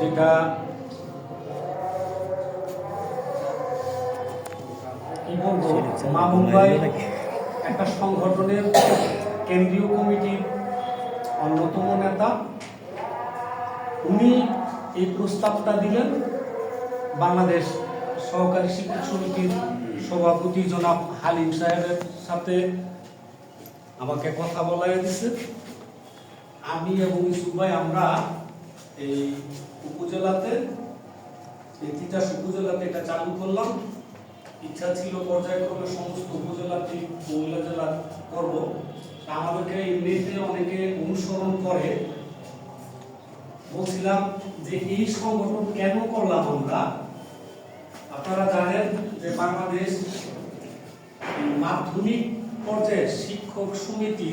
যেটা কি বলবো, মা মুম্বাই একটা সংগঠনের কেন্দ্রীয় কমিটির অন্যতম নেতা। উনি এই প্রস্তাবটা দিলেন। বাংলাদেশ সহকারী শিক্ষক সমিতির সভাপতি জনাব হালিম সাহেবের সাথে আমাকে কথা বলাই দিচ্ছে। আমি এবং ইসুফ ভাই আমরা এই উপজেলাতে, এই তিতাস উপজেলাতে এটা চালু করলাম। ইচ্ছা ছিল পর্যায়ক্রমে সমস্ত উপজেলাটি মহিলা জেলা করব। আমাদেরকে এমনিতে অনেকে অনুসরণ করে। বলছিলাম যে এই সংগঠন কেন করলাম আমরা। আপনারা জানেন যে বাংলাদেশ মাধ্যমিক পর্যায়ের শিক্ষক সমিতি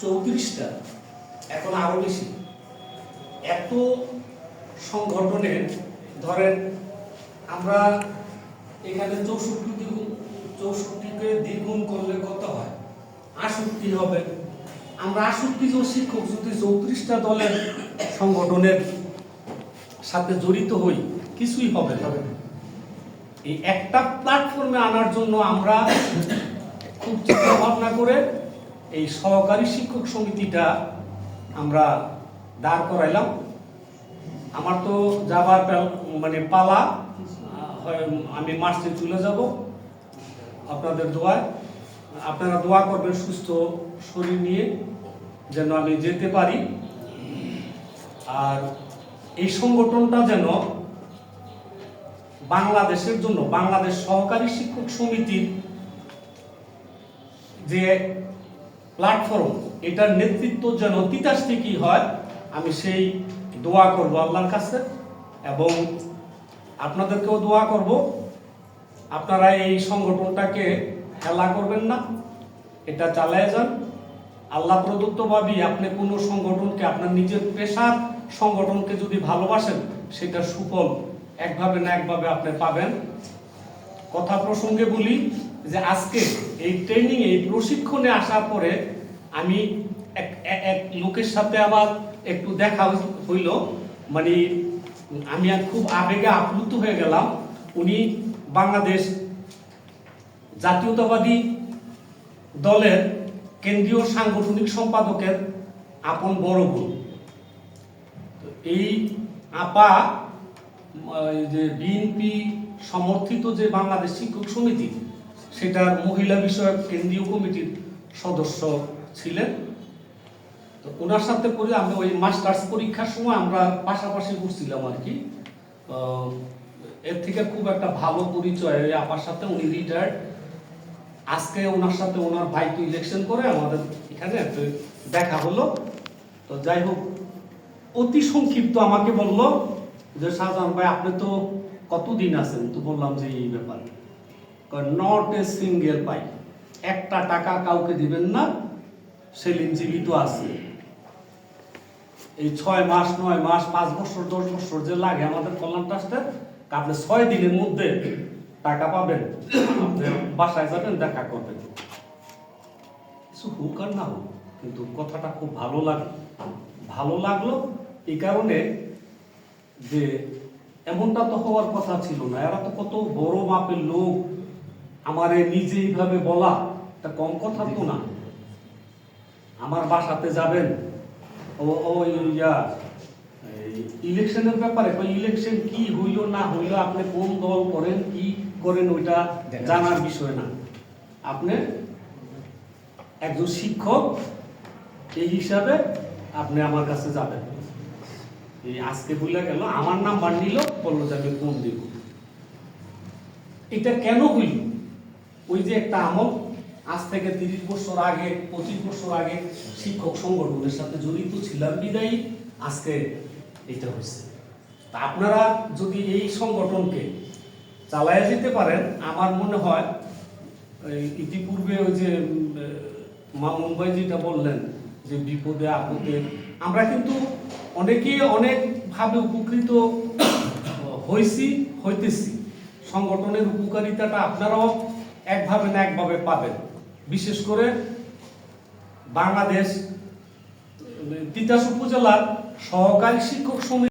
34টা, এখন আরো বেশি। এত সংগঠনের ধরেন আমরা এখানে 64কে দ্বিগুণ করলে কত হয়? 68 হবে। আমরা 68 জন শিক্ষক যদি 34টা দলের সংগঠনের সাথে জড়িত হই, কিছুই হবে না। এই একটা প্ল্যাটফর্মে আনার জন্য আমরা খুব চিন্তা ভাবনা করে এই সহকারী শিক্ষক সমিতিটা আমরা দাঁড় করাইলাম। আমার তো যাবার পালা, আমি মার্চে চলে যাব। আপনাদের দোয়ায়, আপনারা দোয়া করবেন সুস্থ শরীর নিয়ে যেন আমি যেতে পারি। আর এই সংগঠনটা যেন বাংলাদেশের জন্য, বাংলাদেশ সহকারী শিক্ষক সমিতির যে প্ল্যাটফর্ম, এটার নেতৃত্ব যেন তিতাস থেকেই হয়, আমি সেই দোয়া করব আল্লাহর কাছে। এবং আপনাদেরকেও দোয়া করব, আপনারা এই সংগঠনটাকে হেলা করবেন না, এটা চালায় যান। আল্লাহ প্রদত্তভাবেই আপনি কোনো সংগঠনকে, আপনার নিজের পেশার সংগঠনকে যদি ভালোবাসেন, সেটা সুফল একভাবে না একভাবে আপনি পাবেন। কথা প্রসঙ্গে বলি যে আজকে এই ট্রেনিং, এই প্রশিক্ষণে আসার পরে আমি এক লোকের সাথে আবার একটু দেখা হইল। আমি খুব আবেগে আপ্লুত হয়ে গেলাম। উনি বাংলাদেশ জাতীয়তাবাদী দলের কেন্দ্রীয় সাংগঠনিক সম্পাদকের আপন বড় বোন। এই আপা যে বিএনপি সমর্থিত যে বাংলাদেশ শিক্ষক সমিতি, সেটার মহিলা বিষয়ক কেন্দ্রীয় কমিটির সদস্য ছিলেন। তো ওনার সাথে করে আমি ওই মাস্টার্স পরীক্ষার সময় আমরা পাশাপাশি করছিলাম আর কি। এর থেকে খুব একটা ভালো পরিচয় ওই আপার সাথে। উনি রিটায়ার্ড। আজকে ওনার সাথে ওনার ভাই তো ইলেকশন করে আমাদের এখানে দেখা হলো। তো যাই হোক, অতি সংক্ষিপ্ত আমাকে বলল যে শাহজাহান ভাই আপনি তো কতদিন আছেন? তো বললাম যে এই ব্যাপার। নট এ সিঙ্গেল পাই, একটা টাকা কাউকে দিবেন না, সেলিম জীবিত আছে। এই 6 মাস 9 মাস 5 বছর 10 বছর যে লাগে আমাদের কল্যাণ ট্রাস্টে, আপনি 6 দিনের মধ্যে টাকা পাবেন। আপনি বাসায় যাবেন, দেখা করবেন, কিছু হোক আর না হোক, কিন্তু কথাটা খুব ভালো লাগলো এই কারণে যে এমনটা তো হওয়ার কথা ছিল না। এরা তো কত বড় মাপের লোক, আমারে নিজে এইভাবে বলা এটা কম কথা তো না। আমার বাসাতে যাবেন, ইলেকশনের ব্যাপারে, ইলেকশন কি হইল না হইল, আপনি কোন দল করেন কি করেন ওইটা জানার বিষয় না। আপনি একজন শিক্ষক এই হিসাবে আপনি আমার কাছে যাবেন। এই আজকে বলে গেল, আমার নাম্বার নিল, বললো যে আমি ফোন দিব। এটা কেন হইল? ওই যে একটা আমল, আজ থেকে 30 বছর আগে 25 বছর আগে শিক্ষক সংগঠনের সাথে জড়িত ছিলাম বিদায়ী আজকে এটা হয়েছে। তা আপনারা যদি এই সংগঠনকে চালায় যেতে পারেন, আমার মনে হয় ইতিপূর্বে ওই যে মা মুম্বাই যেটা বললেন যে বিপদে আপদে আমরা কিন্তু অনেকেই অনেকভাবে উপকৃত হইতেছি। সংগঠনের উপকারিতাটা আপনারাও একভাবে না একভাবে পাবেন। বিশেষ করে বাংলাদেশ তিতাস উপজেলার সহকারী শিক্ষক সমিতি